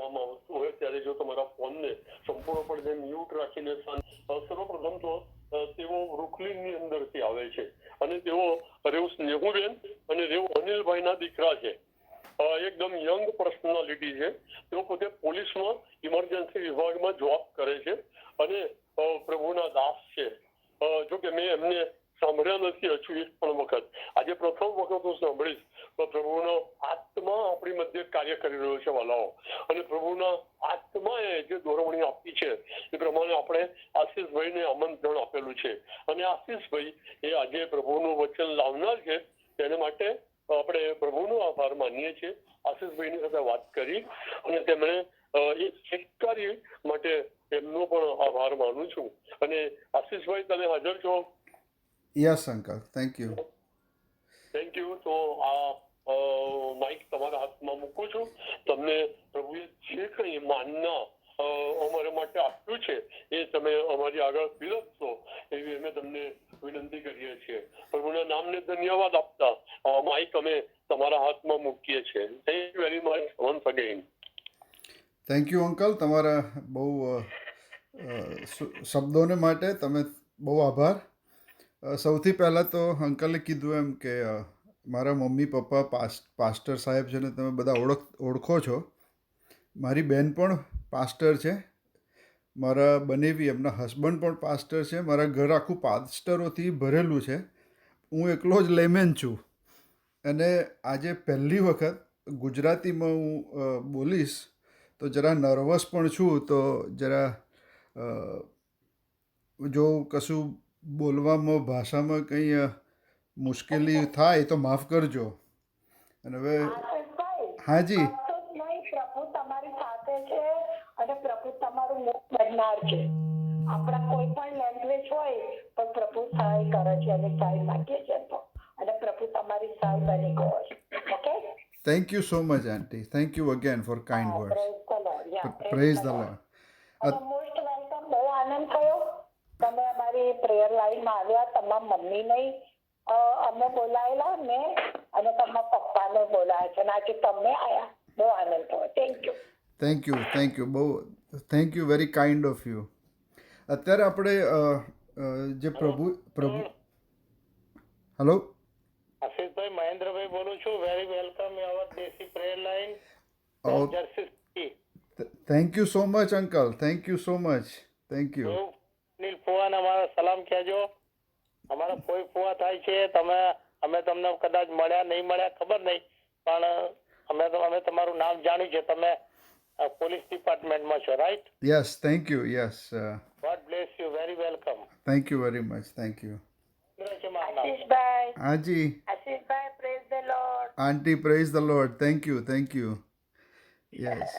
આપવામાં આવતું હોય ત્યારે જો તમારા ફોનને સંપૂર્ણપણે મ્યુટ રાખીને સર્વપ્રથમ તો તેઓ બ્રુકલિનની અંદરથી આવે છે અને તેઓ રેવ સ્નેહુબેન અને રેવ અનિલભાઈના દીકરા છે. એકદમ યંગ પર્સનાલિટી છે. તેઓ પોતે પોલીસમાં ઇમરજન્સી વિભાગમાં જોબ કરે છે અને પ્રભુના દાસ છે. જો કે મેં એમને સાંભળ્યા નથી હજુ એક પણ વખત. આજે પ્રથમ વખત હું સાંભળીશ તો પ્રભુનો આત્મા આપણી મધ્ય કાર્ય કરી રહ્યો છે વાલાઓ, અને પ્રભુના આત્માએ જે દોરવણી આપી છે એ પ્રમાણે આપણે આશીષભાઈને આમંત્રણ આપેલું છે અને આશીષભાઈ એ આજે પ્રભુનું વચન લાવનાર છે. તેને માટે આપણે પ્રભુનો આભાર માનીએ છીએ. આશીષભાઈની સાથે વાત કરી અને તેમણે એક કાર્ય માટે એમનો પણ આભાર માનું છું. અને આશીષભાઈ તમે હાજર છો? Yes uncle, thank you. Thank you. તો આ માઇક તમારા હાથમાં મૂકું છું. તમને પ્રભુએ જે કંઈ માનના અમારા માટે આપ્યું છે એ તમે અમારી આગળ પીરસશો એવી અમે તમને વિનંતી કરીએ છીએ. પ્રભુના નામને ધન્યવાદ આપતા માઇક અમે તમારા હાથમાં મૂકીએ છીએ. Thank you very much once again. Thank you uncle, તમારા બહુ શબ્દોને માટે તમે બહુ આભાર. સૌથી પહેલાં તો અંકલે કીધું એમ કે મારા મમ્મી પપ્પા પાસ્ટર સાહેબ છે ને તમે બધા ઓળખો છો. મારી બેન પણ પાસ્ટર છે. મારા બનેવી એમના હસબન્ડ પણ પાસ્ટર છે. મારા ઘર આખું પાસ્ટરોથી ભરેલું છે. હું એકલો જ લેમેન છું. અને આજે પહેલી વખત ગુજરાતીમાં હું બોલીશ તો જરા નર્વસ પણ છું. તો જરા જો કશું બોલવામાં ભાષામાં કંઈ મુશ્કેલી થાય તો માફ કરજો. અને હવે હાજી, પ્રભુ તમારી સાથે છે અને પ્રભુ તમારું મુખ બનનાર છે. આપણા કોઈ પણ લેંગ્વેજ હોય પણ પ્રભુ સહાય કરે છે અને સહાય માંગીએ છે તો, અને પ્રભુ તમારી સહાય બની ગયો છે. Okay, thank you so much આંટી. Thank you again for kind words. Praise the Lord. Most welcome. બહુ આનંદ થયો તમે અમારી પ્રેયર લાઈનમાં આવ્યા. તમારા મમ્મી નહીં અમે બોલાયેલા, મેં અને તમારા પપ્પાને બોલાયા છે અને આજે તમે આવ્યા. બહુ આનંદ થયો. Thank you. Thank you, thank you, બહુ thank you, very kind of you. અત્યારે આપણે જે પ્રભુ હેલો આશીષભાઈ, મહેન્દ્રભાઈ બોલું છું. Very welcome our desi prayer line. Thank you so much uncle. Thank you so much. Thank you. Anil ફુવાને અમારા સલામ કહેજો. અમારા કોઈ ફુવા થાય છે. અમે તમને કદાચ મળ્યા નહીં મળ્યા ખબર નહીં, પણ અમે તમારું નામ જાણ્યું છે. તમે પોલીસ ડિપાર્ટમેન્ટમાં છો, right? Yes, thank you. Yes, God bless you. Very welcome. Thank you very much. Thank you. Ashishbhai. હાજી Ashishbhai, praise the lord. Aunty, praise the lord. Thank you, thank you. Yes,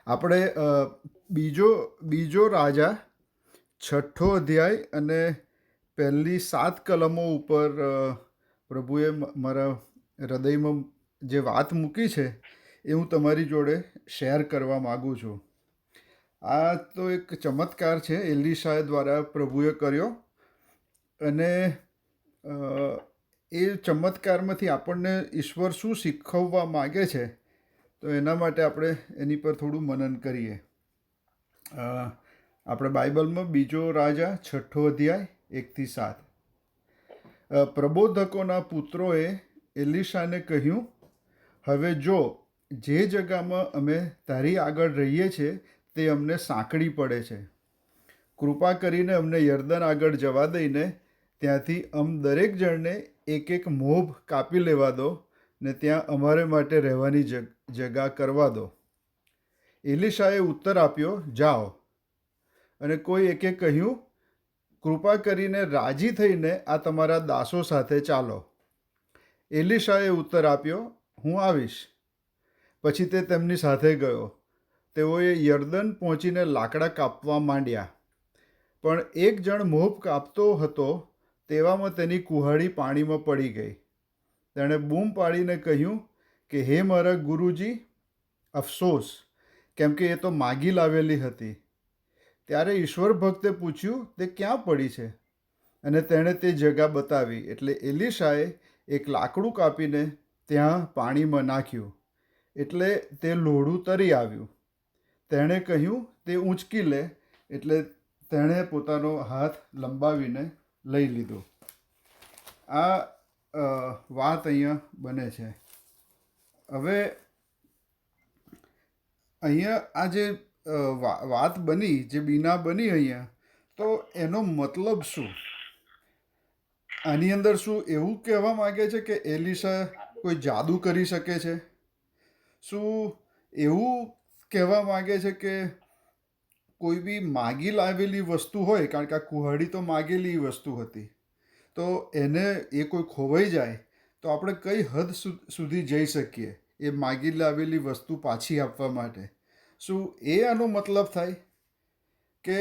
આપણે બીજો રાજા 6 અધ્યાય અને પહેલી 7 કલમો ઉપર પ્રભુએ મારા હૃદયમાં જે વાત મૂકી છે એ હું તમારી જોડે શેર કરવા માગું છું. આ તો એક ચમત્કાર છે એલીશા દ્વારા પ્રભુએ કર્યો, અને એ ચમત્કારમાંથી આપણને ઈશ્વર શું શીખવવા માગે છે તો એના માટે આપણે એની પર થોડું મનન કરીએ. આપણે બાઇબલમાં બીજો રાજા 6 અધ્યાય 1-7. પ્રબોધકોના પુત્રોએ એલીશાને કહ્યું, હવે જો જે જગામાં અમે તારી આગળ રહીએ છીએ તે અમને સાંકડી પડે છે. કૃપા કરીને અમને યર્દન આગળ જવા દઈને ત્યાંથી દરેક જણને એક મોભ કાપી લેવા દો ને ત્યાં અમારે માટે રહેવાની જગા કરવા દો. એલીશાએ ઉત્તર આપ્યો, જાઓ. અને કોઈ એકે કહ્યું, કૃપા કરીને રાજી થઈને આ તમારા દાસો સાથે ચાલો. એલીશાએ ઉત્તર આપ્યો, હું આવીશ. પછી તે તેમની સાથે ગયો. તેઓએ યર્દન પહોંચીને લાકડા કાપવા માંડ્યા. પણ એક જણ મોભ કાપતો હતો તેવામાં તેની કુહાડી પાણીમાં પડી ગઈ. તેણે બૂમ પાડીને કહ્યું કે હે મારા ગુરુજી, અફસોસ, કેમ કે એ તો માગી લાવેલી હતી. ત્યારે ઈશ્વર ભક્તે પૂછ્યું, તે ક્યાં પડી છે? અને તેણે તે જગા બતાવી. એટલે એલીશાએ એક લાકડું કાપીને ત્યાં પાણીમાં નાખ્યું, એટલે તે લોઢું તરી આવ્યું. તેણે કહ્યું તે ઊંચકી લે, એટલે તેણે પોતાનો હાથ લંબાવીને લઈ લીધો. આ વાત અહીંયા બને છે. હવે અહીંયા આ જે વાત બની, જે બીના બની અહીંયા, તો એનો મતલબ શું? આની અંદર શું એવું કહેવા માગે છે કે એલિશા કોઈ જાદુ કરી શકે છે? શું એવું કહેવા માગે છે કે કોઈ બી માગી લાવેલી વસ્તુ હોય, કારણ કે આ કુહાડી તો માગેલી વસ્તુ હતી, તો એને એ કોઈ ખોવાઈ જાય તો આપણે કઈ હદ સુધી જઈ શકીએ એ માગી લાવેલી વસ્તુ પાછી આપવા માટે? શું એ આનો મતલબ થાય કે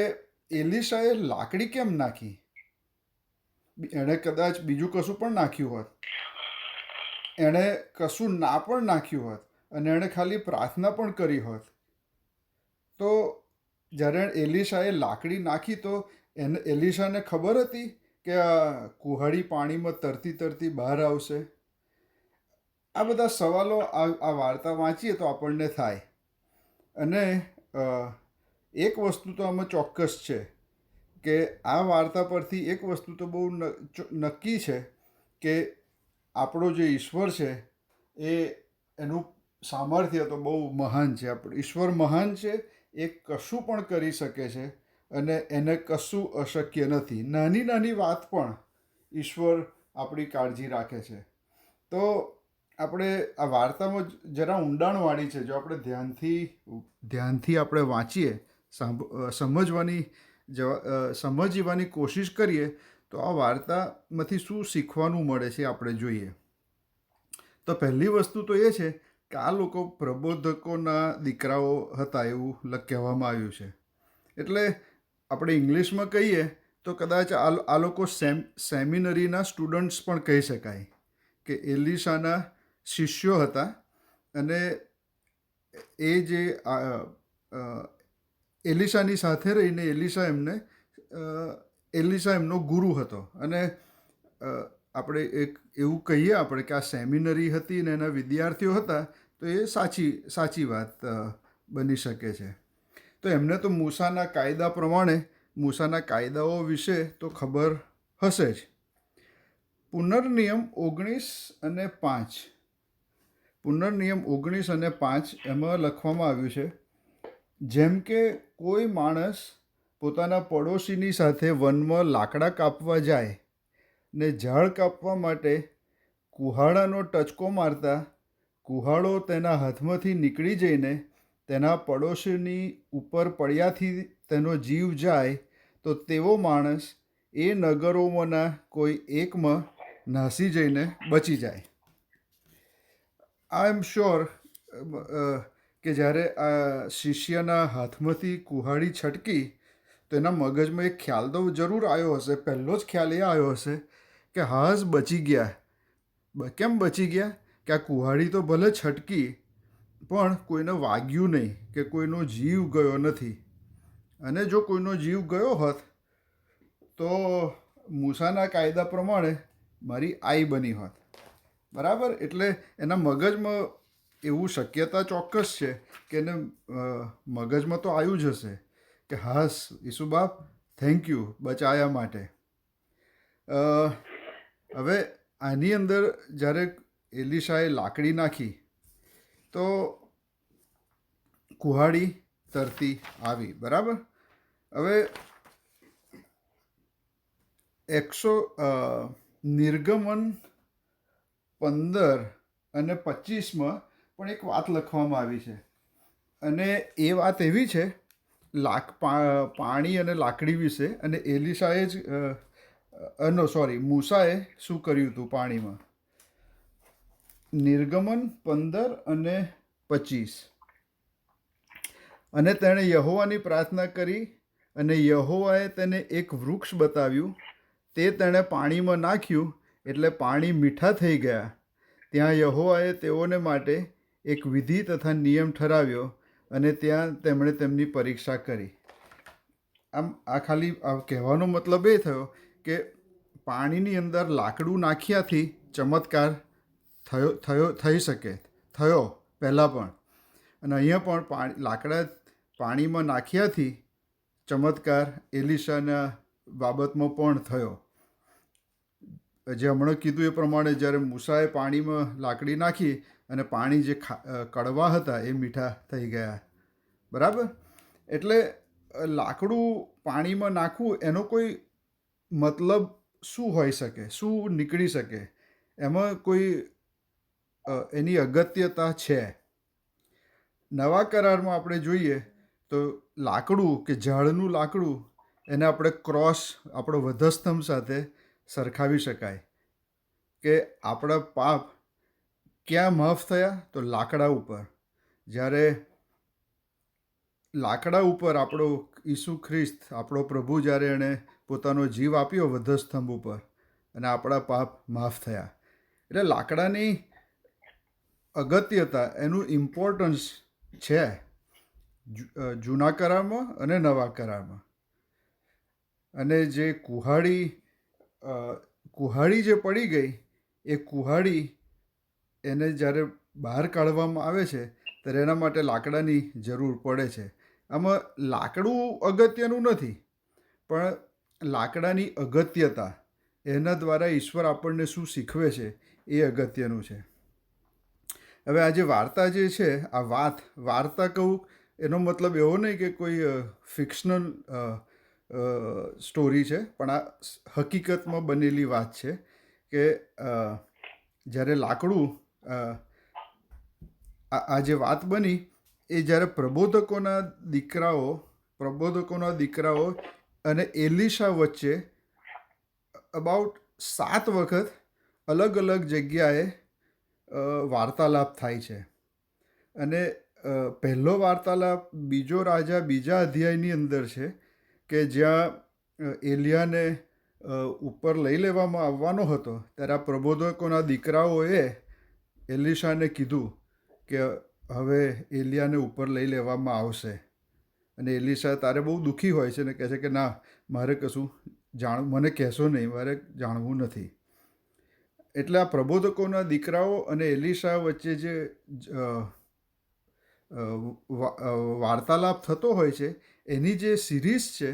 એલિશાએ લાકડી કેમ નાખી? એણે કદાચ બીજું કશું પણ નાખ્યું હોત, એણે કશું ના પણ નાખ્યું હોત અને એણે ખાલી પ્રાર્થના પણ કરી હોત, તો જ્યારે એલિશાએ લાકડી નાખી તો એલિશાને ખબર હતી કે આ કુહાડી પાણીમાં તરતી તરતી બહાર આવશે? આ બધા સવાલો આ વાર્તા વાંચીએ તો આપણને થાય. અને એક વસ્તુ તો આમાં ચોક્કસ છે કે આ વાર્તા પરથી એક વસ્તુ તો બહુ નક્કી છે કે આપણો જે ઈશ્વર છે એનું સામર્થ્ય તો બહુ મહાન છે. ઈશ્વર મહાન છે, એ કશું પણ કરી શકે છે અને એને કશું અશક્ય નથી. નાની નાની વાત પણ ઈશ્વર આપણી કાળજી રાખે છે. તો આપણે આ વાર્તામાં જરા ઊંડાણવાળી છે. જો આપણે ધ્યાનથી આપણે વાંચીએ, સમજવાની કોશિશ કરીએ તો આ વાર્તામાંથી શું શીખવાનું મળે છે આપણે જોઈએ. તો પહેલી વસ્તુ તો એ છે કે આ લોકો પ્રબોધકોના દીકરાઓ હતા એવું કહેવામાં આવ્યું છે. એટલે આપણે ઇંગ્લિશમાં કહીએ તો કદાચ આ લોકો સેમિનરીના સ્ટુડન્ટ્સ પણ કહી શકાય, કે એલિશાના શિષ્યો હતા. અને એ જે એલિશાની સાથે રહીને એલિશા એમનો ગુરુ હતો. અને આપણે એવું કહીએ આપણે કે આ સેમિનરી હતી ને એના વિદ્યાર્થીઓ હતા, તો એ સાચી વાત બની શકે છે. તો એમને તો મૂસાના કાયદા પ્રમાણે, મૂસાના કાયદાઓ વિશે તો ખબર હશે જ. પુનર્નિયમ 19 અને 5, પુનર્નિયમ 19 અને 5 એમાં લખવામાં આવ્યું છે, જેમ કે કોઈ માણસ પોતાના પડોશીની સાથે વનમાં લાકડા કાપવા જાય ને ઝાડ કાપવા માટે કુહાડાનો ટચકો મારતા કુહાડો તેના હાથમાંથી નીકળી જઈને તેના પડોશીની ઉપર પડ્યાથી તેનો જીવ જાય, તો તેવો માણસ એ નગરોમાંના કોઈ એકમાં નાસી જઈને બચી જાય. આઈ એમ શ્યોર કે જ્યારે આ શિષ્યના હાથમાંથી કુહાડી છટકી તો એના મગજમાં એક ખ્યાલ તો જરૂર આવ્યો હશે. પહેલો જ ખ્યાલ એ આવ્યો હશે કે હાશ બચી ગયા. કેમ બચી ગયા? કે આ કુહાડી તો ભલે છટકી પણ કોઈને વાગ્યું નહીં, કે કોઈનો જીવ ગયો નથી. અને જો કોઈનો જીવ ગયો હોત તો મૂસાના કાયદા પ્રમાણે મારી આઈ બની હોત. બરાબર? એટલે એના મગજમાં એવું શક્યતા ચોક્કસ છે કે એને મગજમાં તો આવ્યું જ હશે કે હાશ ઈસુબાપ થેન્ક યુ બચાયા માટે. હવે આની અંદર જ્યારે એલિશાએ લાકડી નાખી તો કુહાડી તરતી આવી. બરાબર? હવે નિર્ગમન 15 અને 25માં પણ એક વાત લખવામાં આવી છે. અને એ વાત એવી છે પાણી અને લાકડી વિશે. અને એલિશાએ જ મૂસાએ શું કર્યું હતું પાણીમાં. નિર્ગમન 15 અને 25. અને તેણે યહોવાની પ્રાર્થના કરી અને યહોવાએ તેને એક વૃક્ષ બતાવ્યું. તે તેણે પાણીમાં નાખ્યું એટલે પાણી મીઠા થઈ ગયા. ત્યાં યહોવાએ તેઓને માટે એક વિધિ તથા નિયમ ઠરાવ્યો અને ત્યાં તેમણે તેમની પરીક્ષા કરી. આમ આ ખાલી કહેવાનો મતલબ એ થયો કે પાણીની અંદર લાકડું નાખ્યાથી ચમત્કાર થઈ શકે, થયો પહેલાં પણ. અને અહીંયા પણ લાકડા પાણીમાં નાખ્યાથી ચમત્કાર એલિશાના બાબતમાં પણ થયો. જે હમણાં કીધું એ પ્રમાણે જ્યારે મૂસાએ પાણીમાં લાકડી નાખી અને પાણી જે કડવા હતા એ મીઠા થઈ ગયા. બરાબર? એટલે લાકડું પાણીમાં નાખવું એનો કોઈ મતલબ શું હોઈ શકે, શું નીકળી શકે, એમાં કોઈ એની અગત્યતા છે. નવા કરારમાં આપણે જોઈએ તો લાકડું કે ઝાડનું લાકડું એને આપણે ક્રોસ, આપણો વધસ્તંભ સાથે સરખાવી શકાય કે આપણા પાપ ક્યાં માફ થયા? તો લાકડા ઉપર. જ્યારે લાકડા ઉપર આપણો ઈસુ ખ્રિસ્ત, આપણો પ્રભુ, જ્યારે એણે પોતાનો જીવ આપ્યો વધસ્તંભ ઉપર અને આપણા પાપ માફ થયા. એટલે લાકડાની અગત્યતા, એનું ઇમ્પોર્ટન્સ છે જૂના કરારમાં અને નવા કરારમાં. અને જે કુહાડી જે પડી ગઈ, એ કુહાડી એને જ્યારે બહાર કાઢવામાં આવે છે ત્યારે એના માટે લાકડાની જરૂર પડે છે. આમાં લાકડું અગત્યનું નથી, પણ લાકડાની અગત્યતા, એના દ્વારા ઈશ્વર આપણને શું શીખવે છે એ અગત્યનું છે. હવે આ જે વાર્તા જે છે, આ વાર્તા કહું એનો મતલબ એવો નહીં કે કોઈ ફિક્શનલ સ્ટોરી છે, પણ આ હકીકતમાં બનેલી વાત છે કે જ્યારે લાકડું, આ જે વાત બની એ જ્યારે પ્રબોધકોના દીકરાઓ અને એલિશા વચ્ચે અબાઉટ 7 વખત અલગ અલગ જગ્યાએ વાર્તાલાપ થાય છે. અને પહેલો વાર્તાલાપ બીજો રાજા 2 અધ્યાયની અંદર છે કે જ્યાં એલિયાને ઉપર લઈ લેવામાં આવવાનો હતો ત્યારે આ પ્રબોધકોના દીકરાઓએ એલિશાને કીધું કે હવે એલિયાને ઉપર લઈ લેવામાં આવશે. અને એલિશા તારે બહુ દુઃખી હોય છે ને કહે છે કે ના, મારે કશું મને કહેશો નહીં, મારે જાણવું નથી. એટલે આ પ્રબોધકોના દીકરાઓ અને એલિશા વચ્ચે જે વાર્તાલાપ થતો હોય છે, એની જે સિરીઝ છે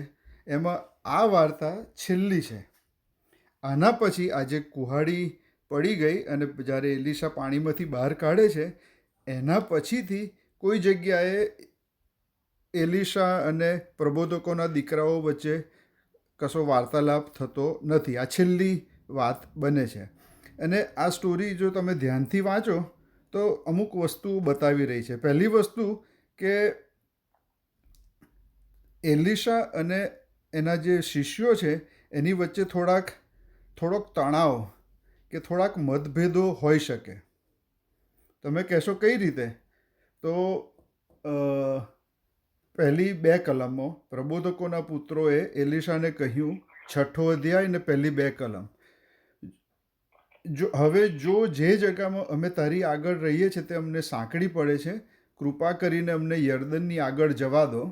એમાં આ વાર્તા છેલ્લી છે. આના પછી આ જે કુહાડી પડી ગઈ અને જ્યારે એલિશા પાણીમાંથી બહાર કાઢે છે, એના પછીથી કોઈ જગ્યાએ એલિશા અને પ્રબોધકોના દીકરાઓ વચ્ચે કશો વાર્તાલાપ થતો નથી. આ છેલ્લી વાત બને છે. અને આ સ્ટોરી જો તમે ધ્યાનથી વાંચો તો અમુક વસ્તુ બતાવી રહી છે. પહેલી વસ્તુ કે એલિશા અને એના જે શિષ્યો છે એની વચ્ચે થોડોક તણાવ કે થોડાક મતભેદો હોઈ શકે. તમે કહેશો કઈ રીતે? તો પહેલી 2 કલમો પ્રબોધકોના પુત્રોએ એલિશાને કહ્યું, 6 અધ્યાય ને પહેલી 2 કલમ, હવે જો જે જગ્યામાં અમે તારી આગળ રહીએ છીએ તે અમને સાંકડી પડે છે, કૃપા કરીને અમને યર્દનની આગળ જવા દો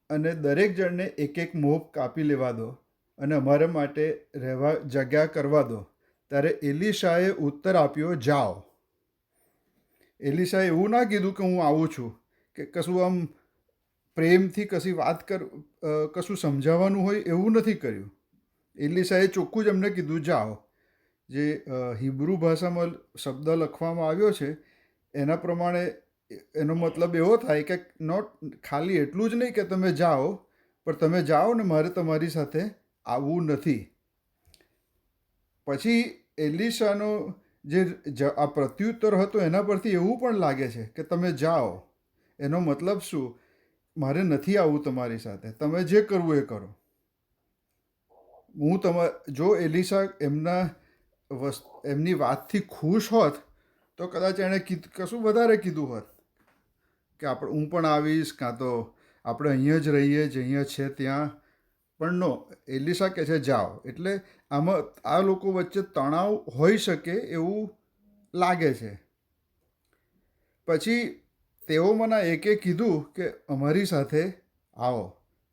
અને દરેક જણને એક મોપ કાપી લેવા દો અને અમારા માટે રહેવા જગ્યા કરવા દો. ત્યારે એલિશાએ ઉત્તર આપ્યો, જાઓ. એલિશાએ એવું ના કીધું કે હું આવું છું, કે કશું આમ પ્રેમથી કશી વાત કશું સમજાવવાનું હોય એવું નથી કર્યું. એલિશાએ ચોખ્ખું જ એમને કીધું, જાઓ. જે હિબ્રુ ભાષામાં શબ્દ લખવામાં આવ્યો છે એના પ્રમાણે એનો મતલબ એવો થાય કે ખાલી એટલું જ નહીં કે તમે જાઓ, પણ તમે જાઓ ને મારે તમારી સાથે આવવું નથી. પછી એલિશાનો જે આ પ્રત્યુત્તર હતો એના પરથી એવું પણ લાગે છે કે તમે જાઓ, એનો મતલબ શું? મારે નથી આવવું તમારી સાથે, તમે જે કરવું એ કરો. જો એલિશા એમની વાતથી ખુશ હોત તો કદાચ એણે કશું વધારે કીધું હોત કે હું પણ આવીશ, કાં તો આપણે અહીંયા જ રહીએ જે અહીંયા છે ત્યાં. પણ નો, એલિશા કહે છે જાઓ. એટલે આમાં આ લોકો વચ્ચે તણાવ હોઈ શકે એવું લાગે છે. પછી તેઓમાંના એકે કીધું કે અમારી સાથે આવો.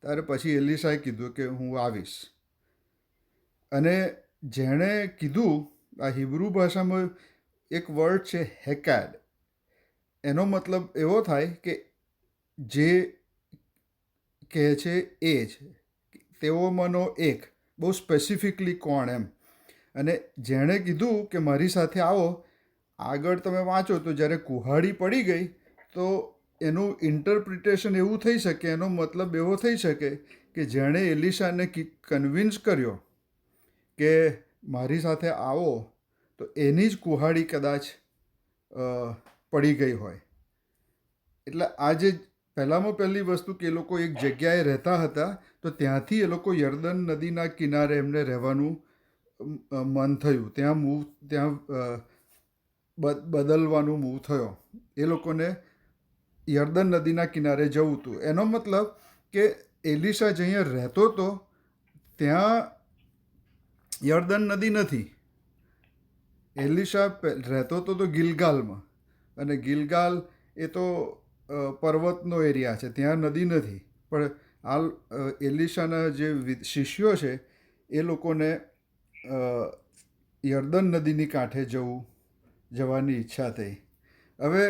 ત્યારે પછી એલિશાએ કીધું કે હું આવીશ. અને જેણે કીધું, આ હિબ્રુ ભાષામાં એક વર્ડ છે હેકાડ, એનો મતલબ એવો થાય કે જે કહે છે એ જ, તેઓમાંનો એક, બહુ સ્પેસિફિકલી કોણ એમ. અને જેણે કીધું કે મારી સાથે આવો, આગળ તમે વાંચો તો જ્યારે કુહાડી પડી ગઈ તો એનું ઇન્ટરપ્રિટેશન એવું થઈ શકે, એનો મતલબ એવો થઈ શકે કે જેણે એલિશાને કન્વિન્સ કર્યો કે મારી સાથે આવો, તો એની જ કુહાડી કદાચ પડી ગઈ હોય. એટલે આ જે પહેલામાં પહેલી વસ્તુ કે એ લોકો એક જગ્યાએ રહેતા હતા, તો ત્યાંથી એ લોકો યર્દન નદીના કિનારે એમને રહેવાનું મન થયું, ત્યાં બદલવાનું મૂવ થયો. એ લોકોને યર્દન નદીના કિનારે જવું હતું. એનો મતલબ કે એલિશા જ્યાં રહેતો હતો ત્યાં યર્દન નદી નથી. એલિશા રહેતો હતો તો ગિલગાલમાં, અને ગિલગાલ એ તો પર્વતનો એરિયા છે, ત્યાં નદી નથી. પણ આ એલિશાના જે શિષ્યો છે એ લોકોને યર્દન નદીની કાંઠે જવાની ઈચ્છા થઈ. હવે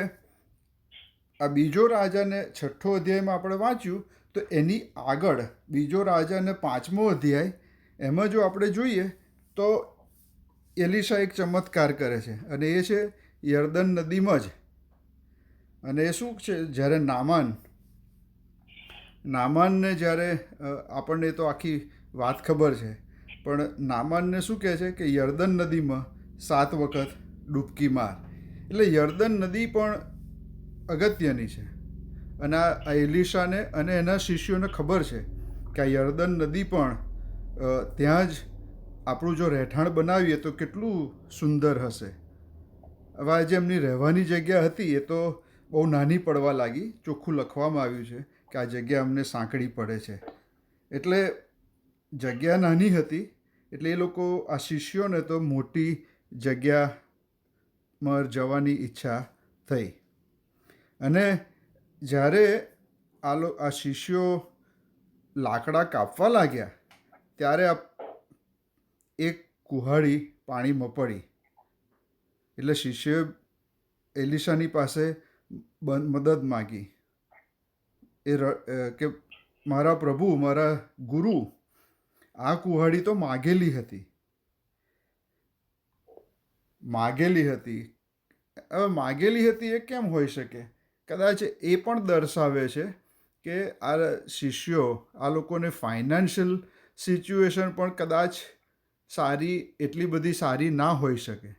આ બીજો રાજાને 6 અધ્યાયમાં આપણે વાંચ્યું તો એની આગળ બીજો રાજાને 5મો અધ્યાય, એમાં જો આપણે જોઈએ તો એલિશા એક ચમત્કાર કરે છે, અને એ છે યર્દન નદીમાં જ. અને એ શું છે, જ્યારે નામાનને જ્યારે આપણને તો આખી વાત ખબર છે, પણ નામાનને શું કહે છે કે યર્દન નદીમાં 7 વખત ડૂબકી માર. એટલે યર્દન નદી પણ અગત્યની છે. અને આ એલિશાને અને એના શિષ્યોને ખબર છે કે આ યર્દન નદી પણ ત્યાં જ આપણું જો રહેઠાણ બનાવીએ તો કેટલું સુંદર હશે. હવે આ જે એમની રહેવાની જગ્યા હતી એ તો બહુ નાની પડવા લાગી. ચોખ્ખું લખવામાં આવ્યું છે કે આ જગ્યા અમને સાંકડી પડે છે. એટલે જગ્યા નાની હતી, એટલે એ લોકો આ શિષ્યોને તો મોટી જગ્યામાં જવાની ઈચ્છા થઈ. અને જ્યારે આ શિષ્યો લાકડા કાપવા લાગ્યા ત્યારે એક કુહાડી પાણીમાં પડી. એટલે શિષ્યોએ એલિશાની પાસે મદદ માગી કે મારા પ્રભુ, મારા ગુરુ, આ કુહાડી તો માગેલી હતી. હવે માગેલી હતી એ કેમ હોઈ શકે? કદાચ એ પણ દર્શાવે છે કે આ શિષ્યો, આ લોકોને ફાઇનાન્શિયલ સિચ્યુએશન પણ કદાચ એટલી બધી સારી ના હોઈ શકે.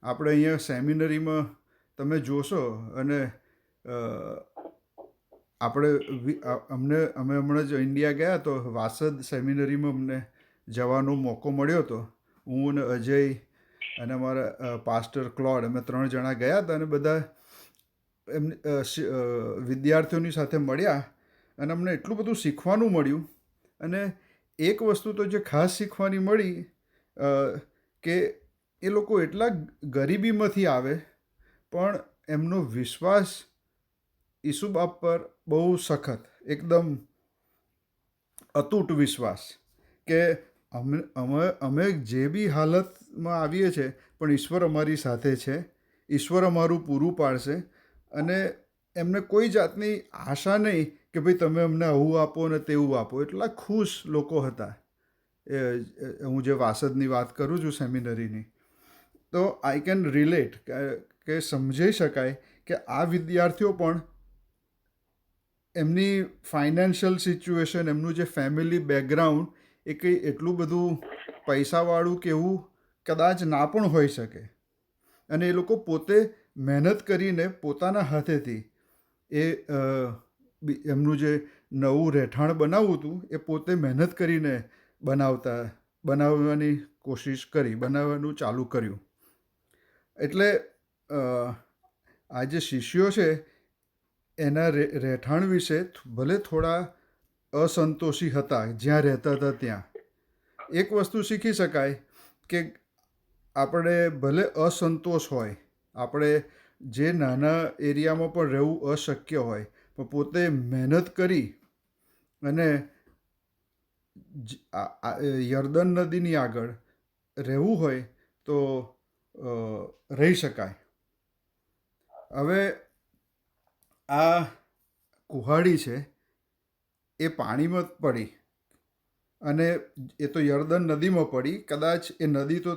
આપણે અહીંયા સેમિનરીમાં તમે જોશો, અને અમે હમણાં જ ઇન્ડિયા ગયા તો વાસદ સેમિનરીમાં અમને જવાનો મોકો મળ્યો હતો. હું અને અજય અને અમારા પાસ્ટર ક્લોડ, અમે 3 જણા ગયા હતા, અને બધા વિદ્યાર્થીઓની સાથે મળ્યા, અને અમને એટલું બધું શીખવાનું મળ્યું. અને એક વસ્તુ તો જે ખાસ શીખવાની મળી કે એ લોકો એટલા ગરીબીમાંથી આવે પણ એમનો વિશ્વાસ ઈસુ બાપ પર બહુ સખત, એકદમ અતૂટ વિશ્વાસ કે અમે જે બી હાલતમાં આવીએ છીએ પણ ઈશ્વર અમારી સાથે છે, ઈશ્વર અમારું પૂરું પાડશે. અને એમને કોઈ જાતની આશા નહીં કે ભાઈ તમે અમને આવું આપો ને તેવું આપો. એટલા ખુશ લોકો હતા. હું જે વાસદની વાત કરું છું સેમિનરીની, તો આઈ કેન રિલેટ, કે સમજી શકાય કે આ વિદ્યાર્થીઓ પણ એમની ફાઇનાન્શિયલ સિચ્યુએશન, એમનું જે ફેમિલી બેકગ્રાઉન્ડ એ કંઈ એટલું બધું પૈસાવાળું કે એવું કદાચ ના પણ હોઈ શકે. અને એ લોકો પોતે મહેનત કરીને પોતાના હાથેથી એમનું જે નવું રહેઠાણ બનાવવું હતું એ પોતે મહેનત કરીને બનાવવાની કોશિશ કરી, બનાવવાનું ચાલુ કર્યું. એટલે આ જે શિષ્યો છે એના રહેઠાણ વિશે ભલે થોડા અસંતોષી હતા જ્યાં રહેતા હતા ત્યાં. એક વસ્તુ શીખી શકાય કે આપણે ભલે અસંતોષ હોય, આપણે જે નાના એરિયામાં પણ રહેવું અશક્ય હોય, પણ પોતે મહેનત કરી અને યર્દન નદીની આગળ રહેવું હોય તો રહી શકાય. હવે આ કુહાડી છે એ પાણીમાં પડી અને એ તો યર્દન નદીમાં પડી. કદાચ એ નદી તો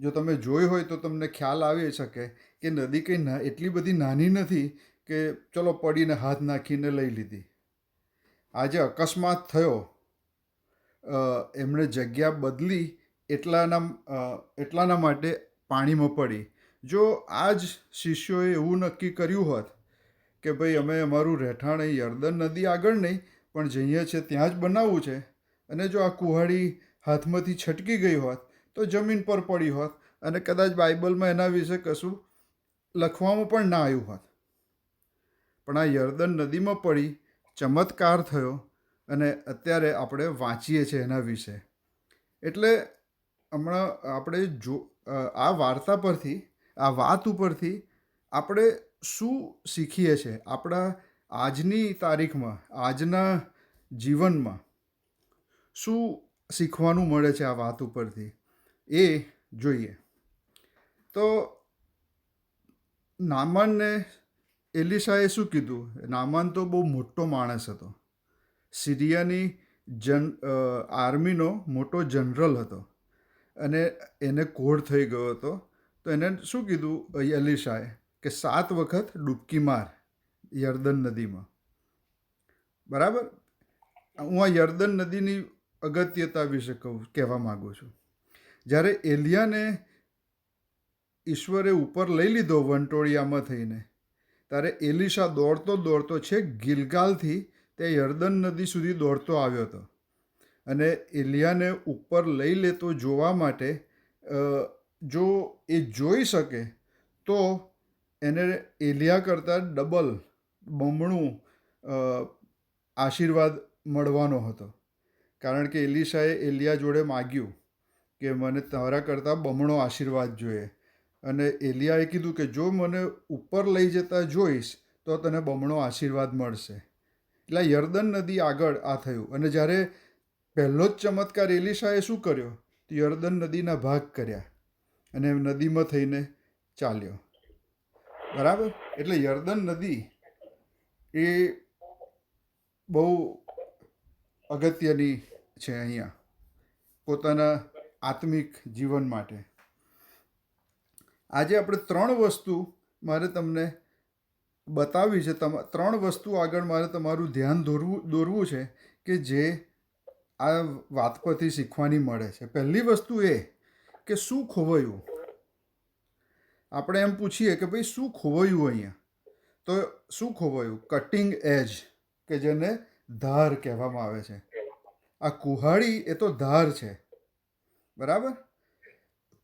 જો તમે જોઈ હોય તો તમને ખ્યાલ આવી શકે કે નદી કંઈ એટલી બધી નાની નથી કે ચલો પડીને હાથ નાખીને લઈ લીધી. આજે અકસ્માત થયો, એમણે જગ્યા બદલી એટલાના માટે પાણીમાં પડી. જો આ જ શિષ્યોએ એવું નક્કી કર્યું હોત કે ભાઈ અમે અમારું રહેઠાણ અહીં યર્દન નદી આગળ નહીં પણ જઈએ છે ત્યાં જ બનાવવું છે, અને જો આ કુહાડી હાથમાંથી છટકી ગઈ હોત તો જમીન પર પડી હોત અને કદાચ બાઇબલમાં એના વિશે કશું લખવામાં પણ ના આવ્યું હોત. પણ આ યર્દન નદીમાં પડી, ચમત્કાર થયો અને અત્યારે આપણે વાંચીએ છીએ એના વિશે. એટલે હમણાં આપણે આ વાર્તા પરથી, આ વાત ઉપરથી આપણે શું શીખીએ છીએ આપણા આજની તારીખમાં, આજના જીવનમાં શું શીખવાનું મળે છે આ વાત ઉપરથી એ જોઈએ. તો નામાનને એલિશાએ શું કીધું? નામાન તો બહુ મોટો માણસ હતો, સિરિયાની આર્મીનો મોટો જનરલ હતો અને એને કોઢ થઈ ગયો હતો. તો એને શું કીધું એલિશાએ કે 7 વખત ડૂબકી માર યર્દન નદીમાં. બરાબર? હું આ યર્દન નદીની અગત્યતા વિશે કહેવા માગું છું. જ્યારે એલિયાને ઈશ્વરે ઉપર લઈ લીધો વંટોળિયામાં થઈને, ત્યારે એલિશા દોડતો છેક ગિલગાલથી તે યર્દન નદી સુધી દોડતો આવ્યો હતો. અને એલિયાને ઉપર લઈ લેતો જોવા માટે જો એ જોઈ શકે તો એને એલિયા કરતાં બમણું આશીર્વાદ મળવાનો હતો. કારણ કે એલિશાએ એલિયા જોડે માગ્યું કે મને તારા કરતાં બમણો આશીર્વાદ જોઈએ, અને એલિયાએ કીધું કે જો મને ઉપર લઈ જતા જોઈશ તો તને બમણો આશીર્વાદ મળશે. એટલે યર્દન નદી આગળ આ થયું. અને જ્યારે પહેલો જ ચમત્કાર એલિશાએ શું કર્યો? તો યર્દન નદીના ભાગ કર્યા અને નદીમાં થઈને ચાલ્યો. બરાબર? એટલે યર્દન નદી એ બહુ અગત્યની છે અહીંયા પોતાના આત્મિક જીવન માટે. આજે આપણે 3 વસ્તુ મારે તમને બતાવી છે. 3 વસ્તુ આગળ મારે તમારું ધ્યાન દોરવું છે કે જે આ વાત પરથી શીખવાની મળે છે. પહેલી વસ્તુ એ કે શું ખોવાયું. આપણે એમ પૂછીએ કે ભાઈ શું ખોવાયું અહીંયા? તો શું ખોવાયું? કટિંગ એજ, કે જેને ધાર કહેવામાં આવે છે. આ કુહાડી એ તો ધાર છે. બરાબર?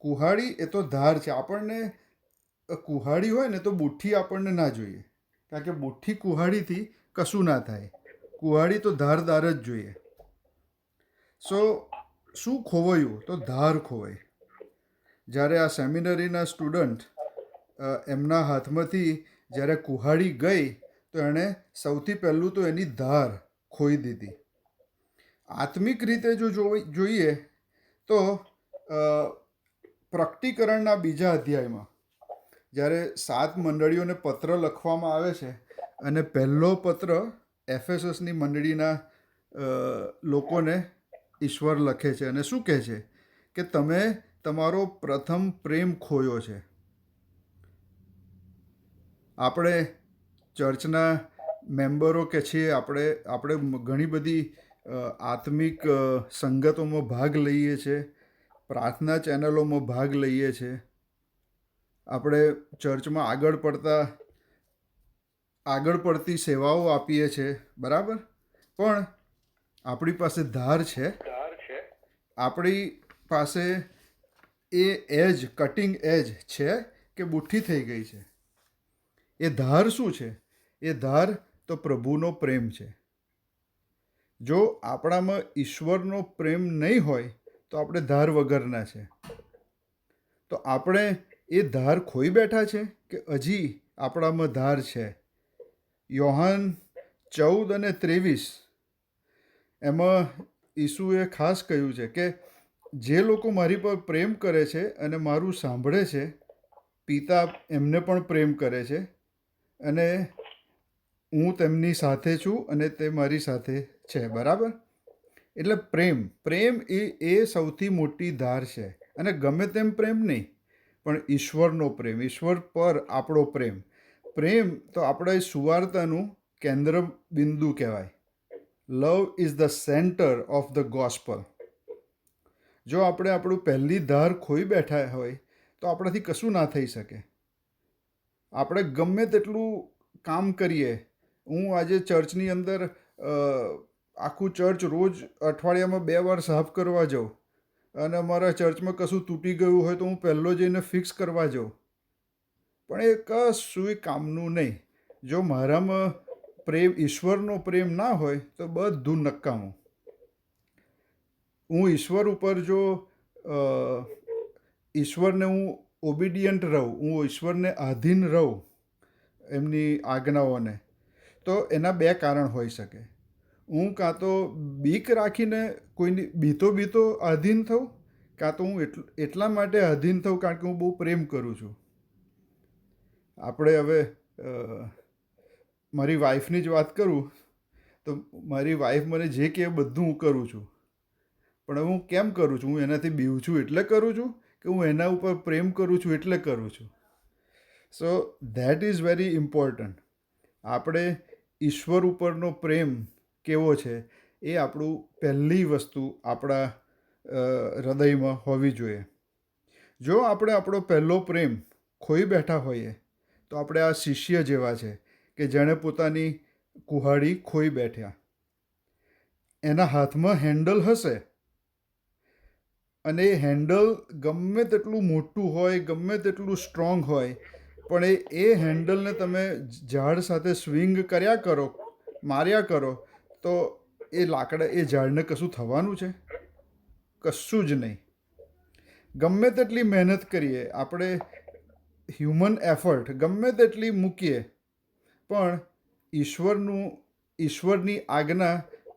કુહાડી એ તો ધાર છે. આપણને કુહાડી હોય ને તો બુઠ્ઠી આપણને ના જોઈએ, કારણ કે બુઠ્ઠી કુહાડીથી કશું ના થાય. કુહાડી તો ધારદાર જ જોઈએ. શું ખોવાયું? તો ધાર ખોવાઈ. જ્યારે આ સેમિનરીના સ્ટુડન્ટ એમના હાથમાંથી જ્યારે કુહાડી ગઈ તો એણે સૌથી પહેલું તો એની ધાર ખોઈ દીધી. આત્મિક રીતે જો જોઈએ તો પ્રકટીકરણના 2 અધ્યાયમાં જ્યારે 7 મંડળીઓને પત્ર લખવામાં આવે છે, અને પહેલો પત્ર એફેસસની મંડળીના લોકોને ઈશ્વર લખે છે અને શું કહે છે કે તમે તમારો પ્રથમ પ્રેમ ખોયો છે. આપણે ચર્ચના મેમ્બરો કે છીએ, આપણે ઘણી બધી આત્મિક સંગતોમાં ભાગ લઈએ છીએ, પ્રાર્થના ચેનલોમાં ભાગ લઈએ છીએ, આપણે ચર્ચમાં આગળ પડતી સેવાઓ આપીએ છીએ. બરાબર? પણ આપણી પાસે ધાર છે. આપણી પાસે એ એજ, કટિંગ એજ છે કે બુઠ્ઠી થઈ ગઈ છે? એ ધાર શું છે? એ ધાર તો પ્રભુનો પ્રેમ છે. જો આપણામાં ઈશ્વરનો પ્રેમ નહીં હોય તો આપણે ધાર વગરના છે. તો આપણે એ ધાર ખોઈ બેઠા છે કે હજી આપણામાં ધાર છે? યોહાન 14 અને 23 એમાં ઈસુએ ખાસ કહ્યું છે કે જે લોકો મારી પર પ્રેમ કરે છે અને મારું સાંભળે છે, પિતા એમને પણ પ્રેમ કરે છે અને હું તેમની સાથે છું અને તે મારી સાથે છે. બરાબર? એટલે પ્રેમ એ સૌથી મોટી ધાર છે. અને ગમે તેમ પ્રેમ નહીં, પણ ઈશ્વરનો પ્રેમ, ઈશ્વર પર આપણો પ્રેમ તો આપણા સુવાર્તાનું કેન્દ્ર બિંદુ કહેવાય. Love is the centre of the gospel. જો આપણે આપણું પહેલી ધાર ખોઈ બેઠા હોય તો આપણાથી કશું ના થઈ શકે. આપણે ગમે તેટલું કામ કરીએ. હું આજે ચર્ચની અંદર આખું ચર્ચ રોજ અઠવાડિયામાં 2 વાર સાફ કરવા જાઉં, અને અમારા ચર્ચમાં કશું તૂટી ગયું હોય તો હું પહેલો જઈને ફિક્સ કરવા જાઉં, પણ એ કશું કામનું નહીં. જો મારામાં ઈશ્વરનો પ્રેમ ના હોય તો બધું નકામું. હું ઈશ્વર ઉપર જો ઈશ્વરને હું ઓબિડિયન્ટ રહું, હું ઈશ્વરને આધીન રહું, એમની આજ્ઞાઓને, તો એના 2 કારણ હોઈ શકે. હું કાં તો બીક રાખીને કોઈની બીતો આધીન થઉં, કાં તો હું એટલા માટે આધીન થઉં કારણ કે હું બહુ પ્રેમ કરું છું. આપણે હવે મારી વાઈફની જ વાત કરું તો મારી વાઈફ મને જે કહે બધું હું કરું છું. પણ હું કેમ કરું છું? હું એનાથી બીવું છું એટલે કરું છું, કે હું એના ઉપર પ્રેમ કરું છું એટલે કરું છું? So that is very important. આપણે ઈશ્વર ઉપરનો પ્રેમ કેવો છે એ આપણું પહેલી વસ્તુ આપણા હૃદયમાં હોવી જોઈએ. જો આપણે આપણો પહેલો પ્રેમ ખોઈ બેઠા હોઈએ તો આપણે આ શિષ્ય જેવા છે કે જેણે પોતાની કુહાડી ખોઈ બેઠ્યા. એના હાથમાં હેન્ડલ હશે, અને એ હેન્ડલ ગમે તેટલું મોટું હોય, ગમે તેટલું સ્ટ્રોંગ હોય, પણ એ હેન્ડલને તમે ઝાડ સાથે સ્વિંગ કર્યા કરો, માર્યા કરો, તો એ ઝાડને કશું થવાનું છે? કશું જ નહીં. ગમે તેટલી મહેનત કરીએ, આપણે હ્યુમન એફર્ટ ગમે તેટલી મૂકીએ, પણ ઈશ્વરની આજ્ઞા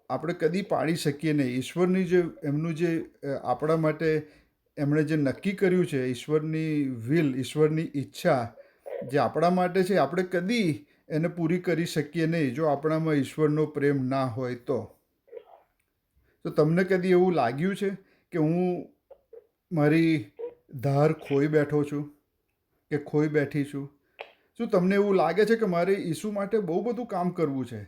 આપણે કદી પાડી શકીએ નહીં. ઈશ્વરની એમનું જે આપણા માટે એમણે જે નક્કી કર્યું છે, ઈશ્વરની ઈચ્છા જે આપણા માટે છે, આપણે કદી એને પૂરી કરી શકીએ નહીં જો આપણામાં ઈશ્વરનો પ્રેમ ના હોય તો. તો તમને કદી એવું લાગ્યું છે કે હું મારી ધાર ખોઈ બેઠો છું કે ખોઈ બેઠી છું? શું તમને એવું લાગે છે કે મારે ઈસુ માટે બહુ બધું કામ કરવું છે,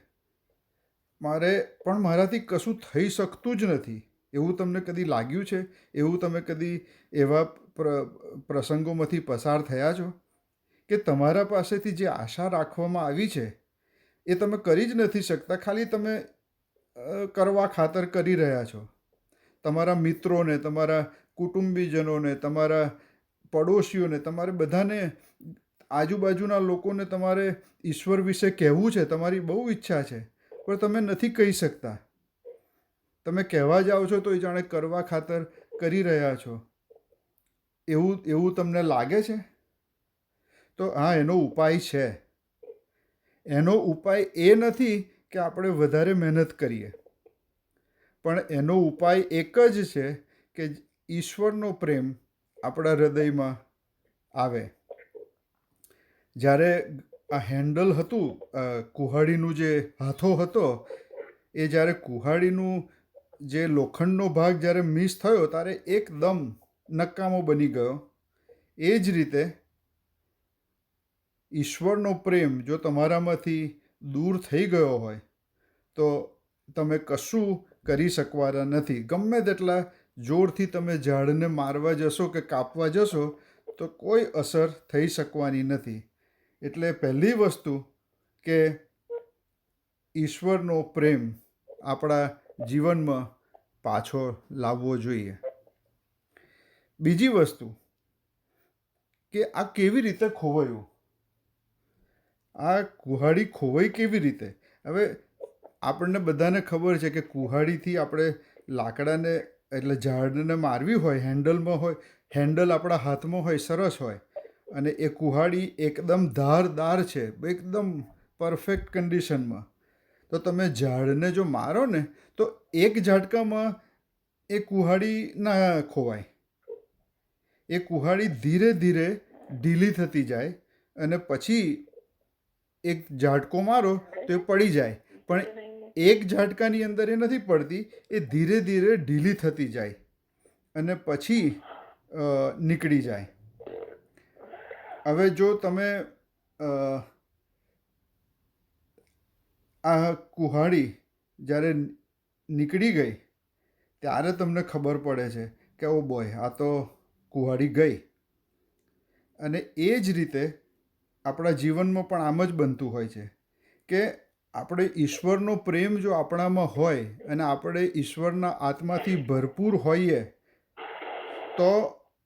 પણ મારાથી કશું થઈ શકતું જ નથી? એવું તમને કદી લાગ્યું છે? એવું તમે કદી એવા પ્રસંગોમાંથી પસાર થયા છો કે તમારા પાસેથી જે આશા રાખવામાં આવી છે એ તમે કરી જ નથી શકતા, ખાલી તમે કરવા ખાતર કરી રહ્યા છો? તમારા મિત્રોને, તમારા કુટુંબીજનોને, તમારા પડોશીઓને, તમારે બધાને, આજુબાજુના લોકોને તમારે ઈશ્વર વિશે કહેવું છે, તમારી બહુ ઈચ્છા છે, પણ તમે નથી કહી શકતા. તમે કહેવા જાઓ છો તો એ જાણે કરવા ખાતર કરી રહ્યા છો એવું તમને લાગે છે? તો હા, એનો ઉપાય છે. એનો ઉપાય એ નથી કે આપણે વધારે મહેનત કરીએ, પણ એનો ઉપાય એક જ છે કે ઈશ્વરનો પ્રેમ આપણા હૃદયમાં આવે. જ્યારે આ હેન્ડલ હતું, કુહાડીનું જે હાથો હતો, એ જ્યારે કુહાડીનું જે લોખંડનો ભાગ જ્યારે મિસ થયો ત્યારે એકદમ નકામો બની ગયો. એ જ રીતે ઈશ્વરનો પ્રેમ જો તમારામાંથી દૂર થઈ ગયો હોય તો તમે કશું કરી શકવાના નથી. ગમે તેટલા જોરથી તમે ઝાડને મારવા જશો કે કાપવા જશો તો કોઈ અસર થઈ શકવાની નથી. એટલે પહેલી વસ્તુ કે ઈશ્વરનો પ્રેમ આપણા જીવનમાં પાછો લાવવો જોઈએ. બીજી વસ્તુ કે આ કેવી રીતે ખોવાયું? આ કુહાડી ખોવાઈ કેવી રીતે? હવે આપણને બધાને ખબર છે કે કુહાડીથી આપણે લાકડાને એટલે ઝાડને મારવી હોય, હેન્ડલમાં હોય, હેન્ડલ આપણા હાથમાં હોય, સરસ હોય, અને એ કુહાડી એકદમ ધારદાર છે, એકદમ પરફેક્ટ કન્ડિશનમાં, તો તમે ઝાડને જો મારો ને તો એક ઝાટકામાં એ કુહાડી ના ખોવાય. એ કુહાડી ધીરે ધીરે ઢીલી થતી જાય, અને પછી એક ઝાટકો મારો તો એ પડી જાય, પણ એક ઝાટકાની અંદર એ નથી પડતી, એ ધીરે ધીરે ઢીલી થતી જાય અને પછી નીકળી જાય. હવે જો તમે આ કુહાડી જ્યારે નીકળી ગઈ ત્યારે તમને ખબર પડે છે કે ઓ બોય, આ તો કુહાડી ગઈ. અને એ જ રીતે આપણા જીવનમાં પણ આમ જ બનતું હોય છે કે આપણે ઈશ્વરનો પ્રેમ જો આપણામાં હોય અને આપણે ઈશ્વરના આત્માથી ભરપૂર હોઈએ તો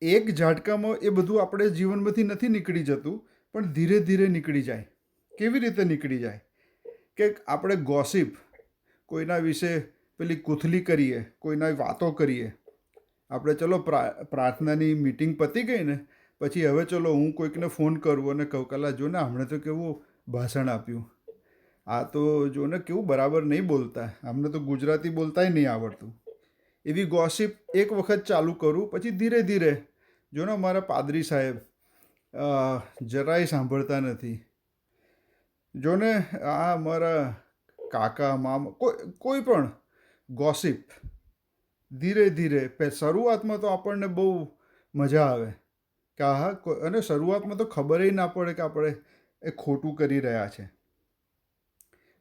એક ઝાટકામાં એ બધું આપણે જીવનમાંથી નથી નીકળી જતું, પણ ધીરે ધીરે નીકળી જાય. કેવી રીતે નીકળી જાય? કે આપણે ગોસિપ, કોઈના વિશે પેલી કૂથલી કરીએ, કોઈના વાતો કરીએ. આપણે ચલો પ્રાર્થનાની મીટિંગ પતી ગઈ ને પછી હવે ચલો હું કોઈકને ફોન કરું અને કહું કલા જો ને હમણાં તો કેવું ભાષણ આપ્યું, આ તો જો ને કેવું બરાબર નહીં બોલતા, અમને તો ગુજરાતી બોલતાય નહીં આવડતું. એવી ગોસિપ એક વખત ચાલુ કરું, પછી ધીરે ધીરે જો ને અમારા પાદરી સાહેબ જરાય સાંભળતા નથી, જો ને આ અમારા કાકા મામા કોઈ પણ ગોસિપ ધીરે ધીરે શરૂઆતમાં તો આપણને બહુ મજા આવે કે હા, અને શરૂઆતમાં તો ખબર ના પડે કે આપણે એ ખોટું કરી રહ્યા છે.